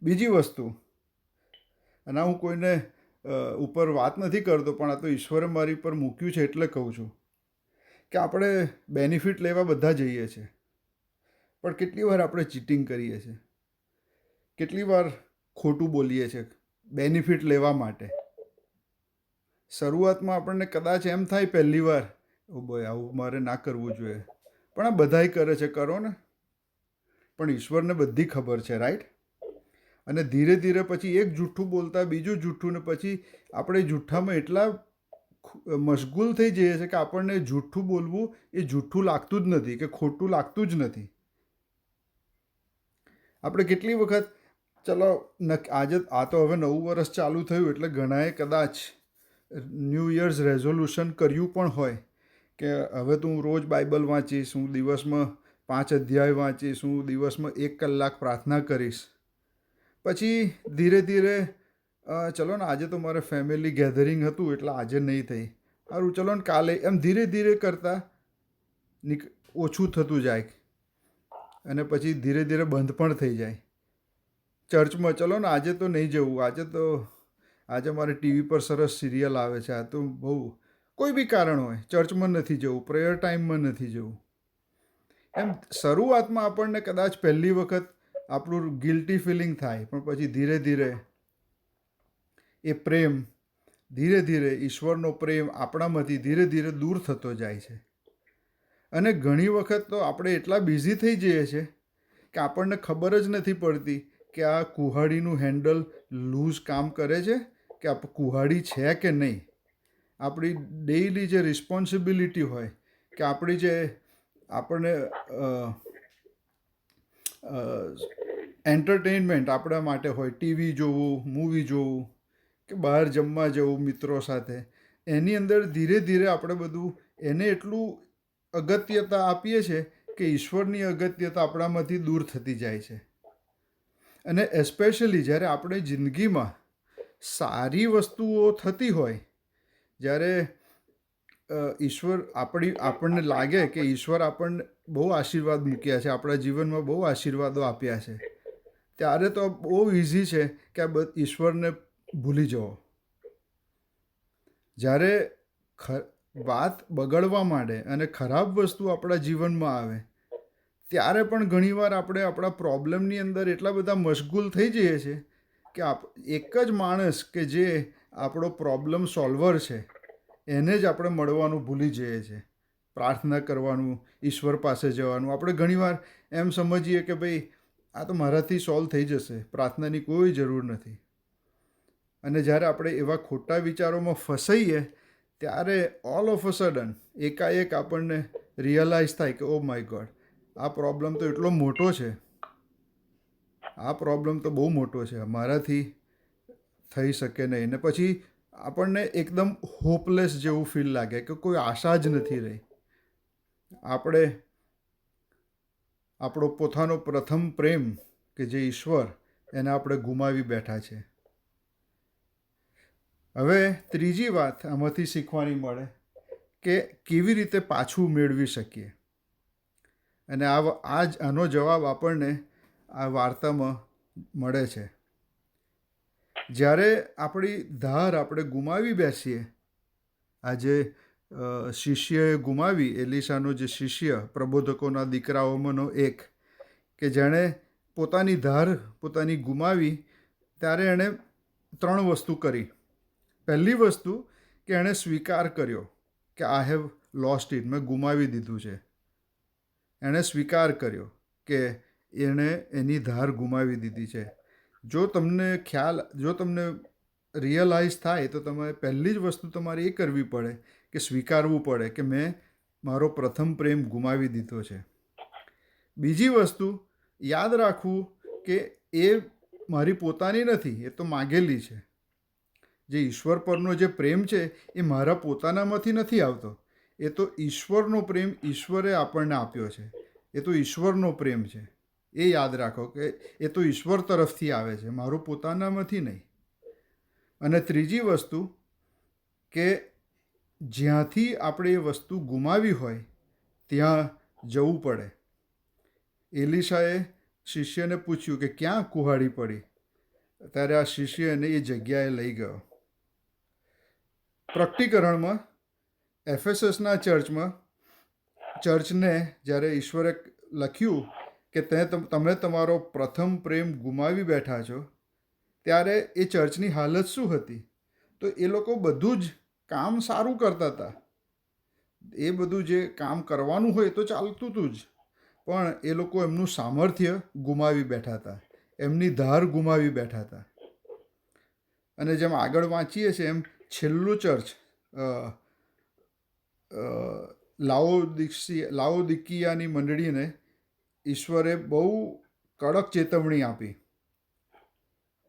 બીજી વસ્તુ, અને હું કોઈને ઉપર વાત નથી કરતો, પણ આ તો ઈશ્વરે મારી પર મૂક્યું છે એટલે કહું છું કે આપણે બેનિફિટ લેવા બધા જઈએ છીએ, પણ કેટલી વાર આપણે ચીટિંગ કરીએ છીએ, કેટલી વાર ખોટું બોલીએ છીએ બેનિફિટ લેવા માટે. શરૂઆતમાં આપણને કદાચ એમ થાય પહેલી વાર, ઓ બોય આવું મારે ના કરવું જોઈએ, પણ આ બધાય કરે છે, કરો ને. પણ ઈશ્વરને બધી ખબર છે, રાઈટ? અને ધીરે ધીરે પછી એક જૂઠ્ઠું બોલતા બીજું જૂઠ્ઠું, ને પછી આપણે જૂઠ્ઠામાં એટલા મશગુલ થઈ જઈએ છીએ કે આપણને જૂઠ્ઠું બોલવું એ જૂઠ્ઠું લાગતું જ નથી, કે ખોટું લાગતું જ નથી. આપણે કેટલી વખત ચલો આજે આ તો હવે નવું વર્ષ ચાલુ થયું એટલે ઘણાએ કદાચ ન્યૂ યર્સ રેઝોલ્યુશન કર્યું પણ હોય કે હવે તો હું રોજ બાઇબલ વાંચીશ, હું દિવસમાં 5 અધ્યાય વાંચીશ, હું દિવસમાં 1 કલાક પ્રાર્થના કરીશ. પછી ધીરે ધીરે ચલો ને આજે તો મારે ફેમિલી ગેધરિંગ હતું એટલે આજે નહીં થઈ, સારું ચલો ને કાલે, એમ ધીરે ધીરે કરતાં ઓછું થતું જાય અને પછી ધીરે ધીરે બંધ પણ થઈ જાય. ચર્ચમાં ચલો ને આજે તો નહીં જવું, આજે મારે ટીવી પર સરસ સિરિયલ આવે છે, આ તો બહુ કોઈ બી કારણ હોય ચર્ચમાં નથી જવું, પ્રેયર ટાઈમમાં નથી જવું. એમ શરૂઆતમાં આપણને કદાચ પહેલી વખત આપણું ગિલ્ટી ફિલિંગ થાય, પણ પછી ધીરે ધીરે એ પ્રેમ, ધીરે ધીરે ઈશ્વરનો પ્રેમ આપણામાંથી ધીરે ધીરે દૂર થતો જાય છે. અને ઘણી વખત તો આપણે એટલા બિઝી થઈ જઈએ છીએ કે આપણને ખબર જ નથી પડતી કે આ કુહાડીનું હેન્ડલ લૂઝ કામ કરે છે કે આ કુહાડી છે કે નહીં. આપણી ડેઈલી જે રિસ્પોન્સિબિલિટી હોય કે આપણી જે આપણને એન્ટરટેનમેન્ટ આપણા માટે હોય, ટીવી જોવું, મૂવી જોવું કે બહાર જમવા જવું મિત્રો સાથે, એની અંદર ધીરે ધીરે આપણે બધું એને એટલું અગત્યતા આપીએ છીએ કે ઈશ્વરની અગત્યતા આપણામાંથી દૂર થતી જાય છે. અને એસ્પેશિયલી જ્યારે આપણે જિંદગીમાં સારી વસ્તુઓ થતી હોય, જ્યારે ઈશ્વર આપણને લાગે કે ઈશ્વર આપણને બહુ આશીર્વાદ મૂક્યા છે, આપણા જીવનમાં બહુ આશીર્વાદો આપ્યા છે, ત્યારે તો બહુ ઇઝી છે કે આ ઈશ્વરને ભૂલી જાઓ. જ્યારે વાત બગડવા માંડે અને ખરાબ વસ્તુ આપણા જીવનમાં આવે ત્યારે પણ ઘણીવાર આપણે આપણા પ્રોબ્લેમની અંદર એટલા બધા મશગુલ થઈ જઈએ છીએ કે એક જ માણસ કે જે આપણો પ્રોબ્લેમ સોલ્વર છે એને જ આપણે મળવાનું ભૂલી જઈએ છીએ, પ્રાર્થના કરવાનું, ઈશ્વર પાસે જવાનું. આપણે ઘણીવાર એમ સમજીએ કે ભાઈ આ તો મારાથી સોલ્વ થઈ જશે, પ્રાર્થનાની કોઈ જરૂર નથી. અને જ્યારે આપણે એવા ખોટા વિચારોમાં ફસાઈએ ત્યારે ઓલ ઓફ અ સડન એકાએક આપણને રિયલાઇઝ થાય કે ઓ માય ગોડ, આ પ્રોબ્લેમ તો એટલો મોટો છે, આ પ્રોબ્લેમ તો બહુ મોટો છે, મારાથી થઈ શકે નહીં. ને પછી આપણને એકદમ હોપલેસ જેવું ફીલ લાગે કે કોઈ આશા જ નથી રહી. આપણે આપણો પોતાનો પ્રથમ પ્રેમ કે જે ઈશ્વર એને આપણે ગુમાવી બેઠા છે. હવે ત્રીજી વાત આમાંથી શીખવાની મળે કે કેવી રીતે પાછું મેળવી શકીએ. અને આનો જવાબ આપણને આ વાર્તામાં મળે છે. જ્યારે આપણી ધાર આપણે ગુમાવી બેસીએ, આજે શિષ્યએ ગુમાવી, એલિશાનો જે શિષ્ય પ્રબોધકોના દીકરાઓમાંનો એક, કે જેણે પોતાની ધાર પોતાની ગુમાવી, ત્યારે એણે 3 વસ્તુ કરી. પહેલી વસ્તુ કે એણે સ્વીકાર કર્યો કે આઈ હેવ લોસ્ટ ઇટ, મેં ગુમાવી દીધું છે. એણે સ્વીકાર કર્યો કે એણે એની ધાર ગુમાવી દીધી છે. જો તમને રિયલાઇઝ થાય તો તમારે પહેલી જ વસ્તુ તમારે એ કરવી પડે કે સ્વીકારવું પડે કે મેં મારો પ્રથમ પ્રેમ ગુમાવી દીધો છે. બીજી વસ્તુ યાદ રાખવું કે એ મારી પોતાની નથી, એ તો માગેલી છે. જે ઈશ્વર પરનો જે પ્રેમ છે એ મારા પોતાનામાંથી નથી આવતો, એ તો ઈશ્વરનો પ્રેમ ઈશ્વરે આપણને આપ્યો છે. એ તો ઈશ્વરનો પ્રેમ છે. એ યાદ રાખો કે એ તો ઈશ્વર તરફથી આવે છે, મારું પોતાનામાંથી નહીં. અને ત્રીજી વસ્તુ કે જ્યાંથી આપણે એ વસ્તુ ગુમાવી હોય ત્યાં જવું પડે. એલિશાએ શિષ્યને પૂછ્યું કે ક્યાં કુહાડી પડી, ત્યારે આ શિષ્ય એને એ જગ્યાએ લઈ ગયો. પ્રકટીકરણમાં એફેસસના ચર્ચને જ્યારે ઈશ્વરે લખ્યું કે તમે તમારો પ્રથમ પ્રેમ ગુમાવી બેઠા છો, ત્યારે એ ચર્ચની હાલત શું હતી? તો એ લોકો બધું જ કામ સારું કરતા હતા. એ બધું જે કામ કરવાનું હોય તો ચાલતું હતું જ, પણ એ લોકો એમનું સામર્થ્ય ગુમાવી બેઠા હતા, એમની ધાર ગુમાવી બેઠા હતા. અને જેમ આગળ વાંચીએ છીએ એમ છેલ્લું ચર્ચ લાઓદિકીયાની મંડળીને ઈશ્વરે બહુ કડક ચેતવણી આપી.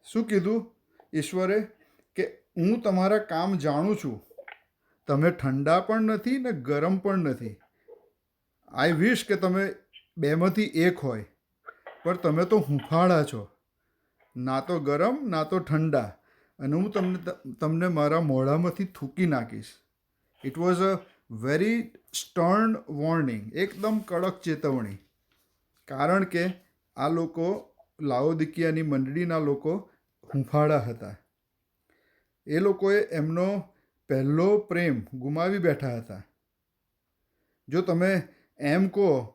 શું કીધું ઈશ્વરે? કે હું તમારા કામ જાણું છું, તમે ઠંડા પણ નથી ને ગરમ પણ નથી. આઈ વિશ કે તમે બેમાંથી એક હોય, પણ તમે તો હુંફાળા છો, ના તો ગરમ ના તો ઠંડા, અને હું તમને મારા મોઢામાંથી થૂકી નાખીશ. It was a very stern warning, એકદમ કડક ચેતવણી. કારણ કે આ લોકો લાઓદિકીયાની મંડળીના લોકો હુંફાળા હતા. એ લોકોએ એમનો પહેલો પ્રેમ ગુમાવી બેઠા હતા. જો તમે એમ કહો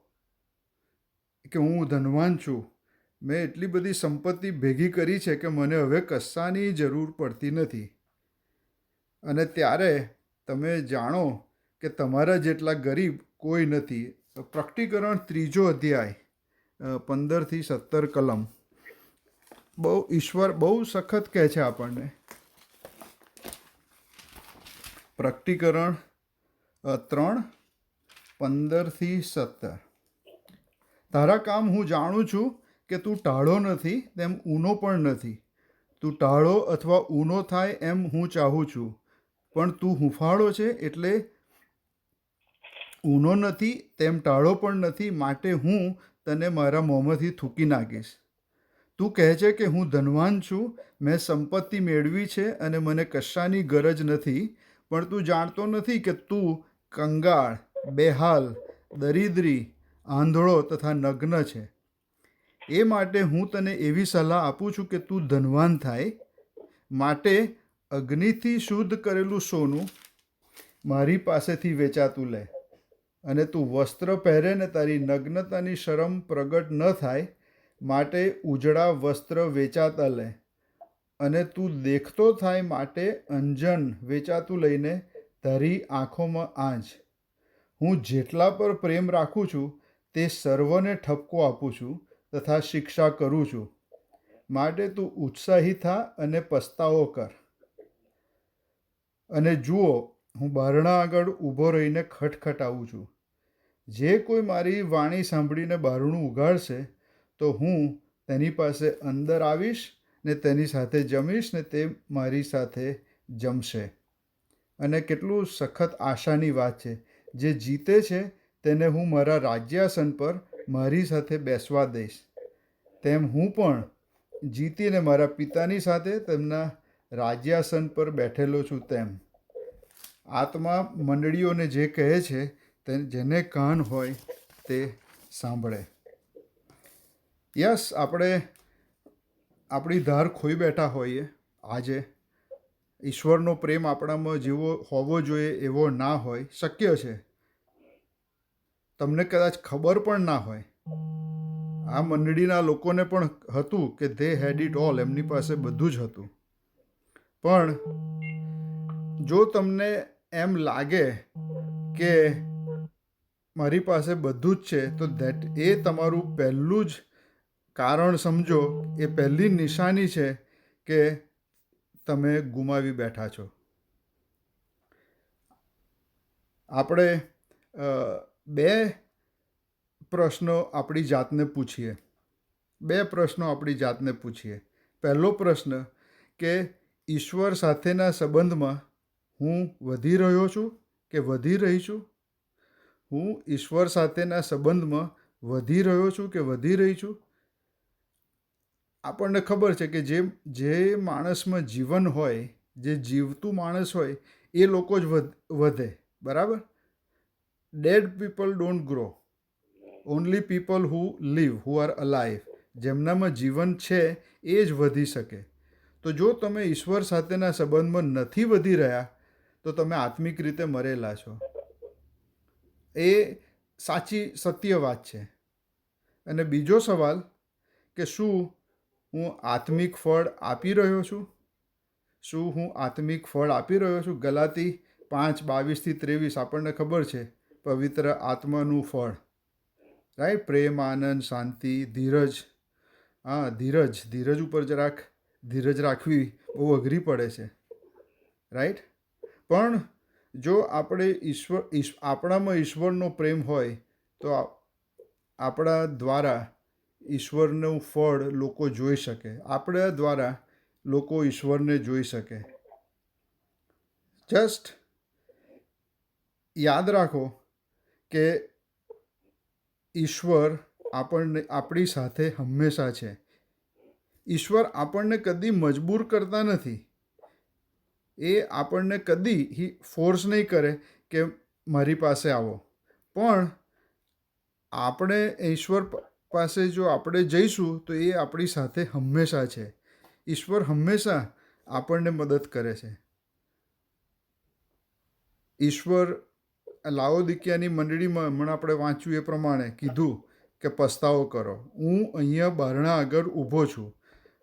કે હું ધનવાન છું, મેં એટલી બધી સંપત્તિ ભેગી કરી છે કે મને હવે કશાની જરૂર પડતી નથી, અને ત્યારે તમે જાણો કે તમારા જેટલા ગરીબ કોઈ નથી. પ્રકટીકરણ 3 અધ્યાય 15-17 કલમ ઈશ્વર બહુ સખત કહે છે આપણને. પ્રકટીકરણ 3:15-17. તારા કામ હું જાણું છું કે તું ટાળો નથી તેમ ઊનો પણ નથી. તું ટાળો અથવા ઊનો થાય એમ હું ચાહું છું, પણ તું હુંફાળો છે એટલે ઊનો નથી તેમ ટાળો પણ નથી, માટે હું તને મારા મોંમાંથી થૂકી નાખીશ. તું કહે છે કે હું ધનવાન છું, મેં સંપત્તિ મેળવી છે અને મને કશાની ગરજ નથી, પણ તું જાણતો નથી કે તું કંગાળ, બેહાલ, દરિદ્રી, આંધળો તથા નગ્ન છે. એ માટે હું તને એવી સલાહ આપું છું કે તું ધનવાન થાય. માટે અગ્નિથી શુદ્ધ કરેલું સોનું મારી પાસેથી વેચાતું લે, અને તું વસ્ત્ર પહેરે ને તારી નગ્નતાની શરમ પ્રગટ ન થાય, માટે ઉજળા વસ્ત્ર વેચાતા લે, અને તું દેખતો થાય માટે અંજન વેચાતું લઈને તારી આંખોમાં આંચ. હું જેટલા પર પ્રેમ રાખું છું તે સર્વને ઠપકો આપું છું તથા શિક્ષા કરું છું. માટે તું ઉત્સાહી થા અને પસ્તાવો કર. અને જુઓ, હું બારણા આગળ ઊભો રહીને ખટખટાવું છું. જે કોઈ મારી વાણી સાંભળીને બારણું ઉઘાડશે તો હું તેની પાસે અંદર આવીશ ને તેની સાથે જમીશ ને તે મારી સાથે જમશે. અને કેટલું સખત આશાની વાત છે. જે જીતે છે તેને હું મારા રાજ્યાસન પર મારી સાથે બેસવા દઈશ, તેમ હું પણ જીતીને મારા પિતાની સાથે તેમના રાજ્યાસન પર બેઠેલો છું તેમ. આત્મા મંડળીઓને જે કહે છે તે જેને કાન હોય તે સાંભળે. યસ, આપણે આપણી ધાર ખોઈ બેઠા હોઈએ આજે. ઈશ્વરનો પ્રેમ આપણામાં જેવો હોવો જોઈએ એવો ના હોય. શક્ય છે, તમને કદાચ ખબર પણ ના હોય. આ મંડળીના લોકોને પણ હતું કે ધે હેડ ઇટ ઓલ, એમની પાસે બધું જ હતું. પણ જો તમને એમ લાગે કે મારી પાસે બધું જ છે, તો એ તમારું પહેલું જ કારણ સમજો, એ પહેલી નિશાની છે કે તમે ગુમાવી બેઠા છો. આપણે બે પ્રશ્નો આપણી જાતને પૂછીએ. પહેલો પ્રશ્ન કે ઈશ્વર સાથેના સંબંધમાં હું વધી રહ્યો છું કે વધી રહી છું? હું ઈશ્વર સાથેના સંબંધમાં વધી રહ્યો છું કે વધી રહી છું? આપણને ખબર છે કે જે માણસમાં જીવન હોય, જે જીવતું માણસ હોય, એ લોકો જ વધે. બરાબર? Dead people don't grow, only people who live, who are alive. જેમનામાં જીવન છે એ જ વધી શકે. તો જો તમે ઈશ્વર સાથેના સંબંધમાં નથી વધી રહ્યા, તો તમે આત્મિક રીતે મરેલા છો. એ સત્ય વાત છે. અને બીજો સવાલ કે શું હું આત્મિક ફળ આપી રહ્યો છું? ગલાતી 5:22-23 આપણને ખબર છે, પવિત્ર આત્માનું ફળ. રાઈટ? પ્રેમ, આનંદ, શાંતિ, ધીરજ. ધીરજ ઉપર જરાક ધીરજ રાખવી બહુ અઘરી પડે છે. રાઈટ? પણ જો આપણે આપણામાં ઈશ્વરનો પ્રેમ હોય, તો આપણા દ્વારા ઈશ્વરનું ફળ લોકો જોઈ શકે. આપણા દ્વારા લોકો ઈશ્વરને જોઈ શકે. જસ્ટ યાદ રાખો કે ઈશ્વર આપણી સાથે હંમેશા છે. ઈશ્વર આપણને કદી મજબૂર કરતા નથી. એ આપણને કદી ફોર્સ નહીં કરે કે મારી પાસે આવો. પણ આપણે ઈશ્વર પાસે જો આપણે જઈશું તો એ આપણી સાથે હંમેશા છે. ઈશ્વર હંમેશા આપણને મદદ કરે છે. ઈશ્વર લાઓદિકીયાની મંડળીમાં હમણાં આપણે વાંચ્યું એ પ્રમાણે કીધું કે પસ્તાવો કરો. હું અહીંયા બારણા આગળ ઊભો છું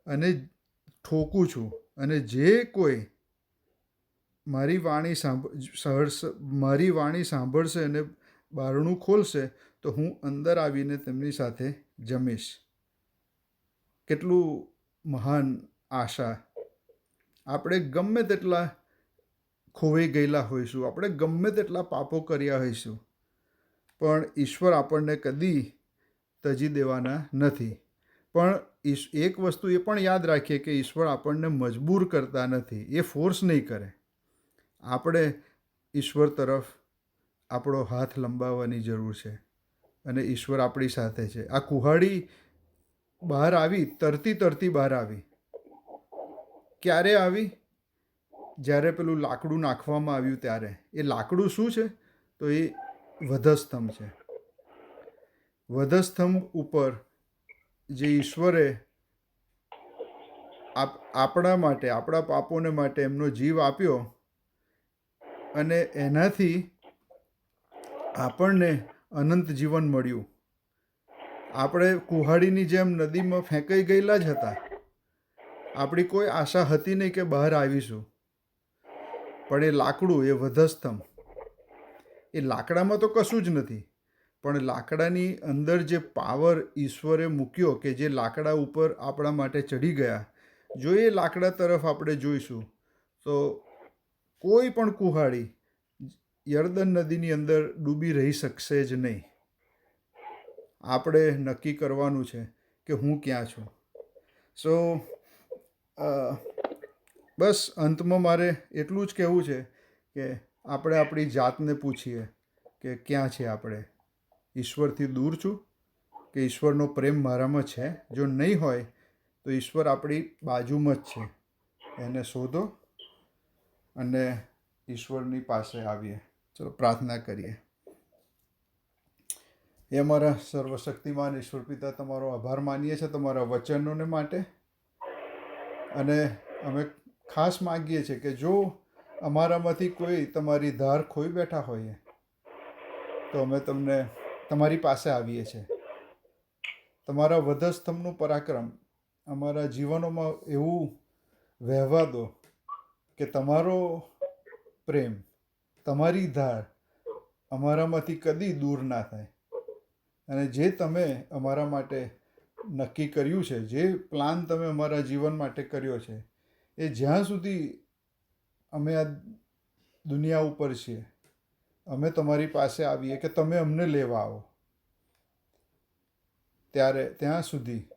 અને ઠોકું છું, અને જે કોઈ મારી વાણી સાંભળશે અને બારણું ખોલશે તો હું અંદર આવીને તેમની સાથે જમીશ. કેટલું મહાન આશા! આપણે ગમે તેટલા ખોવાઈ ગયેલા હોઈશું, આપણે ગમે તેટલા પાપો કર્યા હોઈશું, પણ ઈશ્વર આપણને કદી તજી દેવાના નથી. પણ એક વસ્તુ એ પણ યાદ રાખીએ કે ઈશ્વર આપણને મજબૂર કરતા નથી. એ ફોર્સ નહીં કરે. આપણે ઈશ્વર તરફ આપણો હાથ લંબાવવાની જરૂર છે, અને ઈશ્વર આપણી સાથે છે. આ કુહાડી બહાર આવી, તરતી બહાર આવી. ક્યારે આવી? જ્યારે પેલું લાકડું નાખવામાં આવ્યું ત્યારે. એ લાકડું શું છે? તો એ વધસ્તંભ છે. વધસ્તંભ ઉપર જે ઈશ્વરે આપણા માટે, આપણા પાપોને માટે એમનો જીવ આપ્યો, અને એનાથી આપણને અનંત જીવન મળ્યું. આપણે કુહાડીની જેમ નદીમાં ફેંકાઈ ગયેલા જ હતા. આપણી કોઈ આશા હતી નહીં કે બહાર આવીશું. પણ એ લાકડું, એ વધસ્તંભ, એ લાકડામાં તો કશું જ નથી, પણ લાકડાની અંદર જે પાવર ઈશ્વરે મૂક્યો કે જે લાકડા ઉપર આપણા માટે ચડી ગયા, જો એ લાકડા તરફ આપણે જોઈશું તો કોઈ પણ કુહાડી યર્દન નદીની અંદર ડૂબી રહી શકશે જ નહીં. આપણે નક્કી કરવાનું છે કે હું ક્યાં છું. સો બસ અંતમાં મારે એટલું જ કહેવું છે કે આપણે આપણી જાતને પૂછીએ કે ક્યાં છે આપણે? ઈશ્વરથી દૂર છું કે ઈશ્વરનો પ્રેમ મારામાં છે. જો નહીં હોય તો ઈશ્વર આપણી બાજુમાં જ છે. એને શોધો અને ઈશ્વરની પાસે આવીએ. ચલો પ્રાર્થના કરીએ. એ અમારા સર્વશક્તિમાન ઈશ્વર પિતા, તમારો આભાર માનીએ છીએ તમારા વચનોને માટે. અને અમે ખાસ માગીએ છીએ કે જો અમારામાંથી કોઈ તમારી ધાર ખોઈ બેઠા હોઈએ તો અમે તમારી પાસે આવીએ છીએ. તમારા વધસ્તંભનું પરાક્રમ અમારા જીવનોમાં એવું વહેવા દો કે તમારો પ્રેમ, તમારી ધાર અમારામાંથી કદી દૂર ના થાય. અને જે તમે અમારા માટે નક્કી કર્યું છે, જે પ્લાન તમે અમારા જીવન માટે કર્યો છે, એ જ્યાં સુધી અમે આ દુનિયા ઉપર છીએ, અમે તમારી પાસે આવીએ કે તમે અમને લેવા આવો, ત્યાં સુધી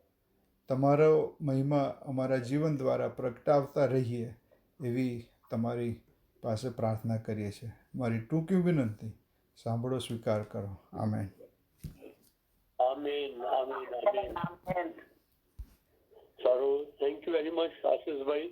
તમારો મહિમા અમારા જીવન દ્વારા પ્રગટાવતા રહીએ એવી તમારી પાસે પ્રાર્થના કરીએ છીએ. મારી ટૂંકી વિનંતી સાંભળો, સ્વીકાર કરો. આમેન. આમીન, આમીન, આમીન. સારું, થેન્ક યુ વેરી મચ આશીષભાઈ.